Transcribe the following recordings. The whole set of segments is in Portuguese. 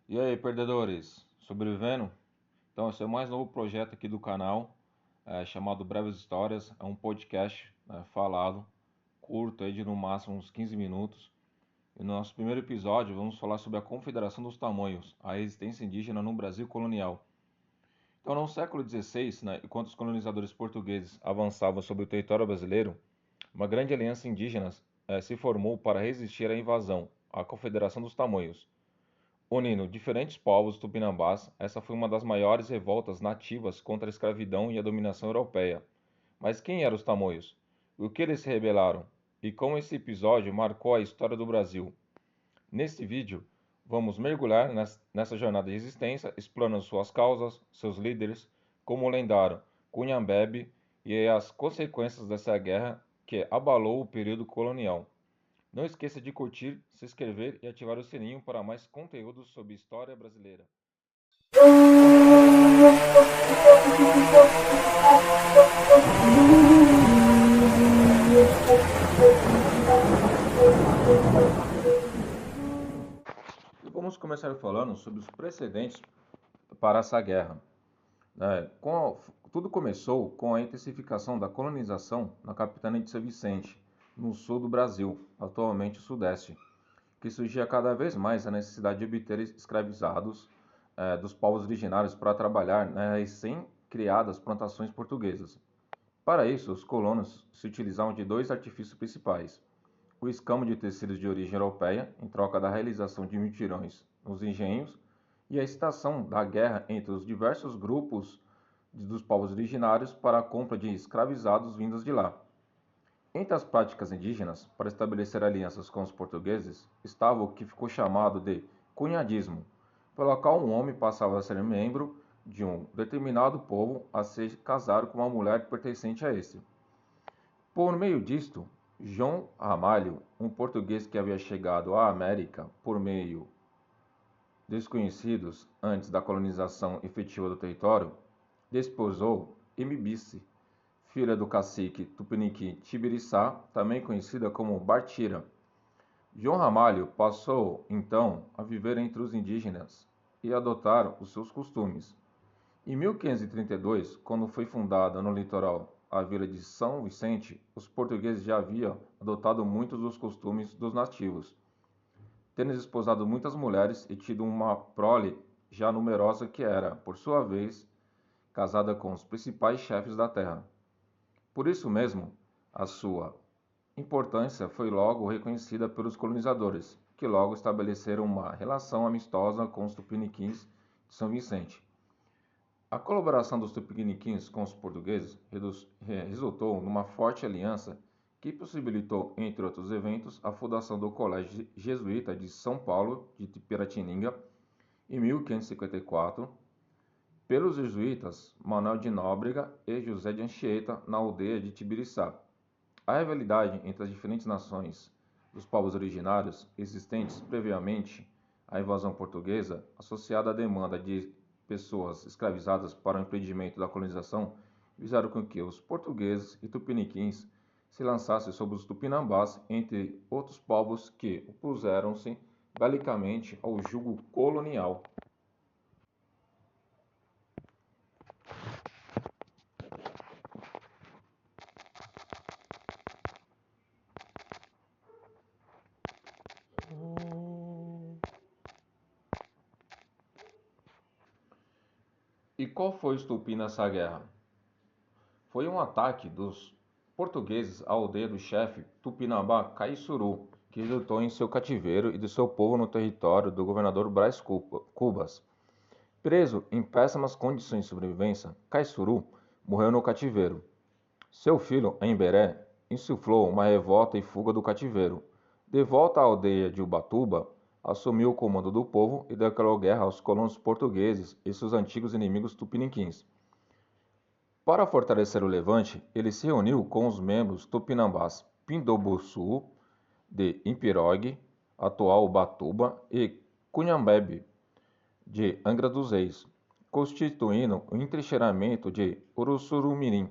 E aí, perdedores? Sobrevivendo? Então, esse é o mais novo projeto aqui do canal, chamado Breves Histórias. É um podcast falado, curto, aí de no máximo uns 15 minutos. E no nosso primeiro episódio, vamos falar sobre a Confederação dos Tamanhos, a resistência indígena no Brasil colonial. Então, no século XVI, enquanto os colonizadores portugueses avançavam sobre o território brasileiro, uma grande aliança indígena se formou para resistir à invasão, a Confederação dos Tamanhos. Unindo diferentes povos tupinambás, essa foi uma das maiores revoltas nativas contra a escravidão e a dominação europeia. Mas quem eram os tamoios? O que eles se rebelaram? E como esse episódio marcou a história do Brasil? Neste vídeo, vamos mergulhar nessa jornada de resistência, explorando suas causas, seus líderes, como o lendário Cunhambebe e as consequências dessa guerra que abalou o período colonial. Não esqueça de curtir, se inscrever e ativar o sininho para mais conteúdos sobre história brasileira. E vamos começar falando sobre os precedentes para essa guerra. Tudo começou com a intensificação da colonização na capitania de São Vicente, no sul do Brasil, atualmente o Sudeste, que surgia cada vez mais a necessidade de obter escravizados dos povos originários para trabalhar nas recém-criadas plantações portuguesas. Para isso, os colonos se utilizavam de dois artifícios principais: o escambo de tecidos de origem europeia, em troca da realização de mutirões nos engenhos, e a excitação da guerra entre os diversos grupos dos povos originários para a compra de escravizados vindos de lá. Entre as práticas indígenas, para estabelecer alianças com os portugueses, estava o que ficou chamado de cunhadismo, pelo qual um homem passava a ser membro de um determinado povo a se casar com uma mulher pertencente a esse. Por meio disto, João Ramalho, um português que havia chegado à América por meio desconhecidos antes da colonização efetiva do território, desposou Emibice, filha do cacique tupiniquim Tibiriçá, também conhecida como Bartira. João Ramalho passou, então, a viver entre os indígenas e adotar os seus costumes. Em 1532, quando foi fundada no litoral a vila de São Vicente, os portugueses já haviam adotado muitos dos costumes dos nativos, tendo desposado muitas mulheres e tido uma prole já numerosa que era, por sua vez, casada com os principais chefes da terra. Por isso mesmo, a sua importância foi logo reconhecida pelos colonizadores, que logo estabeleceram uma relação amistosa com os tupiniquins de São Vicente. A colaboração dos tupiniquins com os portugueses resultou numa forte aliança que possibilitou, entre outros eventos, a fundação do Colégio Jesuíta de São Paulo de Piratininga em 1554, pelos jesuítas Manuel de Nóbrega e José de Anchieta na aldeia de Tibiriçá. A rivalidade entre as diferentes nações dos povos originários existentes previamente à invasão portuguesa, associada à demanda de pessoas escravizadas para o impedimento da colonização, fizeram com que os portugueses e tupiniquins se lançassem sobre os tupinambás, entre outros povos que opuseram-se belicamente ao jugo colonial. E qual foi o estupim nessa guerra? Foi um ataque dos portugueses à aldeia do chefe Tupinambá Caiçuru, que resultou em seu cativeiro e do seu povo no território do governador Brás Cubas. Preso em péssimas condições de sobrevivência, Caiçuru morreu no cativeiro. Seu filho, Emberé, insuflou uma revolta e fuga do cativeiro. De volta à aldeia de Ubatuba, assumiu o comando do povo e declarou guerra aos colonos portugueses e seus antigos inimigos tupiniquins. Para fortalecer o levante, ele se reuniu com os membros tupinambás Pindobuçu, de Impirogue, atual Ubatuba, e Cunhambebe, de Angra dos Reis, constituindo o entrincheiramento de Uruçurumirim,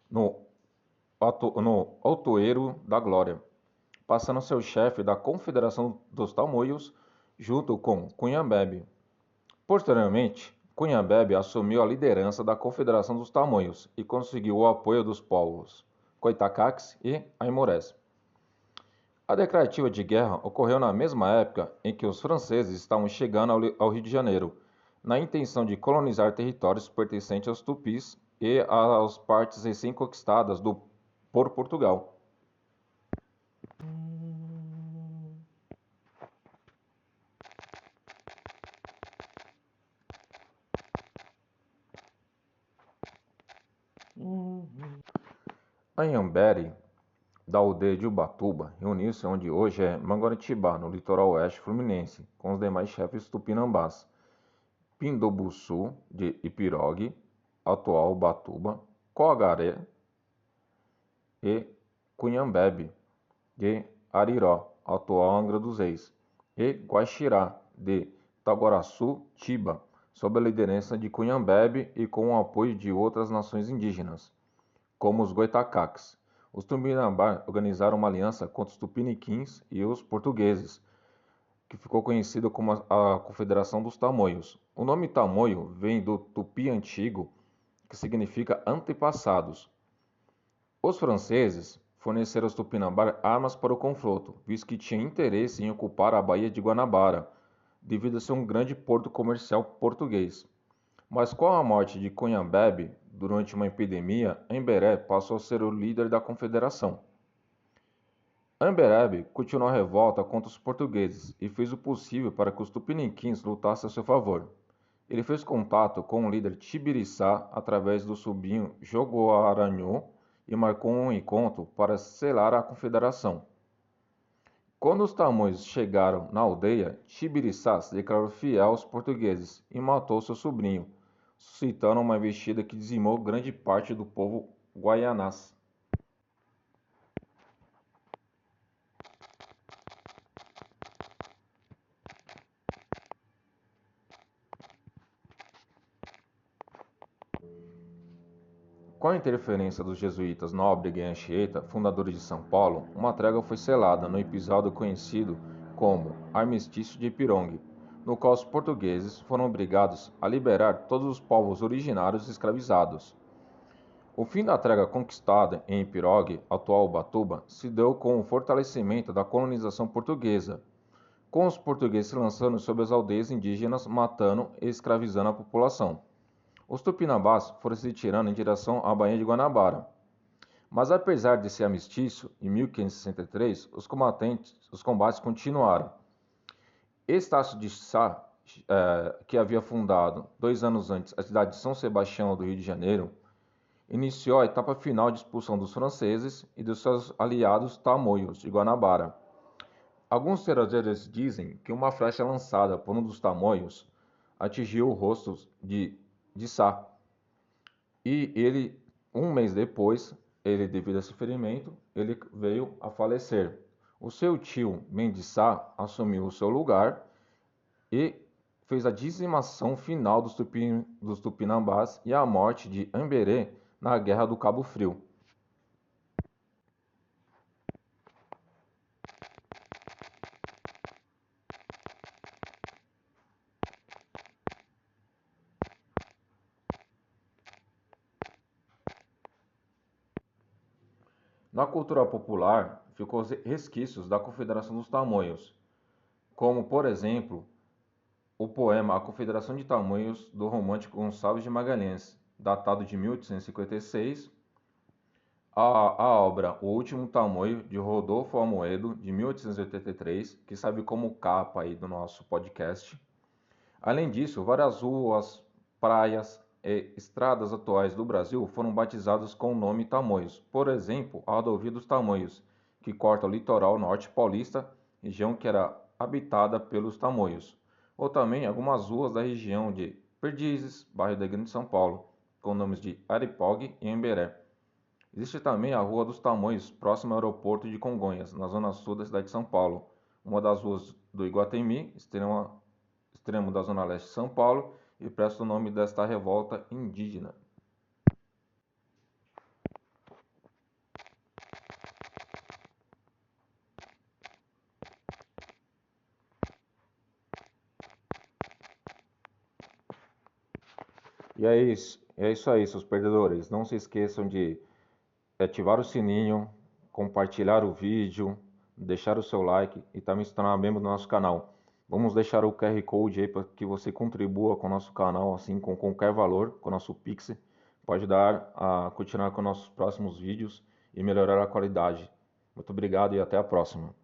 no Altoeiro da Glória, passando a ser o chefe da Confederação dos Tamoios junto com Cunhambebe. Posteriormente, Cunhambebe assumiu a liderança da Confederação dos Tamoios e conseguiu o apoio dos povos Coitacaques e Aimorés. A declarativa de guerra ocorreu na mesma época em que os franceses estavam chegando ao Rio de Janeiro, na intenção de colonizar territórios pertencentes aos tupis e às partes recém-conquistadas por Portugal. Anhambere, da aldeia de Ubatuba, reuniu-se onde hoje é Manguaratibá, no litoral oeste fluminense, com os demais chefes tupinambás: Pindobuçu, de Ipirogue, atual Ubatuba, Coagaré e Cunhambebe, de Ariró, atual Angra dos Reis, e Guaxirá, de Taguaraçu-Tiba, sob a liderança de Cunhambebe e com o apoio de outras nações indígenas, como os Goitacaques. Os Tupinambás organizaram uma aliança contra os Tupiniquins e os portugueses, que ficou conhecida como a Confederação dos Tamoios. O nome Tamoio vem do tupi antigo, que significa antepassados. Os franceses forneceram aos Tupinambás armas para o confronto, visto que tinham interesse em ocupar a Baía de Guanabara, devido a ser um grande porto comercial português. Mas com a morte de Cunhambebe, durante uma epidemia, Emberé passou a ser o líder da confederação. Emberebe continuou a revolta contra os portugueses e fez o possível para que os tupiniquins lutassem a seu favor. Ele fez contato com o líder Tibiriçá através do sobrinho Jogoaranhô e marcou um encontro para selar a confederação. Quando os tamoios chegaram na aldeia, Tibiriçá se declarou fiel aos portugueses e matou seu sobrinho, suscitando uma investida que dizimou grande parte do povo guaianás. Com a interferência dos jesuítas Nóbrega e Anchieta, fundadores de São Paulo, uma trégua foi selada no episódio conhecido como Armistício de Ipiranga, no qual os portugueses foram obrigados a liberar todos os povos originários escravizados. O fim da trégua conquistada em Ipiranga, atual Ubatuba, se deu com o fortalecimento da colonização portuguesa, com os portugueses se lançando sobre as aldeias indígenas, matando e escravizando a população. Os tupinambás foram se retirando em direção à Baía de Guanabara. Mas apesar desse armistício, em 1563, os combates continuaram. Estácio de Sá, que havia fundado 2 anos antes a cidade de São Sebastião do Rio de Janeiro, iniciou a etapa final de expulsão dos franceses e dos seus aliados tamoios de Guanabara. Alguns historiadores dizem que uma flecha lançada por um dos tamoios atingiu o rosto de Sá. E ele, um mês depois, devido a esse ferimento, ele veio a falecer. O seu tio Mendes Sá assumiu o seu lugar e fez a dizimação final dos tupinambás e a morte de Emberê na Guerra do Cabo Frio. Na cultura popular, ficou resquícios da Confederação dos Tamoios, como, por exemplo, o poema A Confederação de Tamoios, do romântico Gonçalves de Magalhães, datado de 1856, a obra O Último Tamoio, de Rodolfo Almoedo, de 1883, que serve como capa aí do nosso podcast. Além disso, várias ruas, praias e estradas atuais do Brasil foram batizadas com o nome Tamoios. Por exemplo, a Rodovia dos Tamoios, que corta o litoral norte paulista, região que era habitada pelos tamoios. Ou também algumas ruas da região de Perdizes, bairro da Grande São Paulo, com nomes de Aripogue e Emberé. Existe também a Rua dos Tamoios, próxima ao aeroporto de Congonhas, na zona sul da cidade de São Paulo. Uma das ruas do Iguatemi, extremo da zona leste de São Paulo, e presta o nome desta revolta indígena. E é isso aí, seus perdedores. Não se esqueçam de ativar o sininho, compartilhar o vídeo, deixar o seu like e também se tornar membro do nosso canal. Vamos deixar o QR Code aí para que você contribua com o nosso canal, assim, com qualquer valor, com o nosso Pix. Pode dar a continuar com nossos próximos vídeos e melhorar a qualidade. Muito obrigado e até a próxima.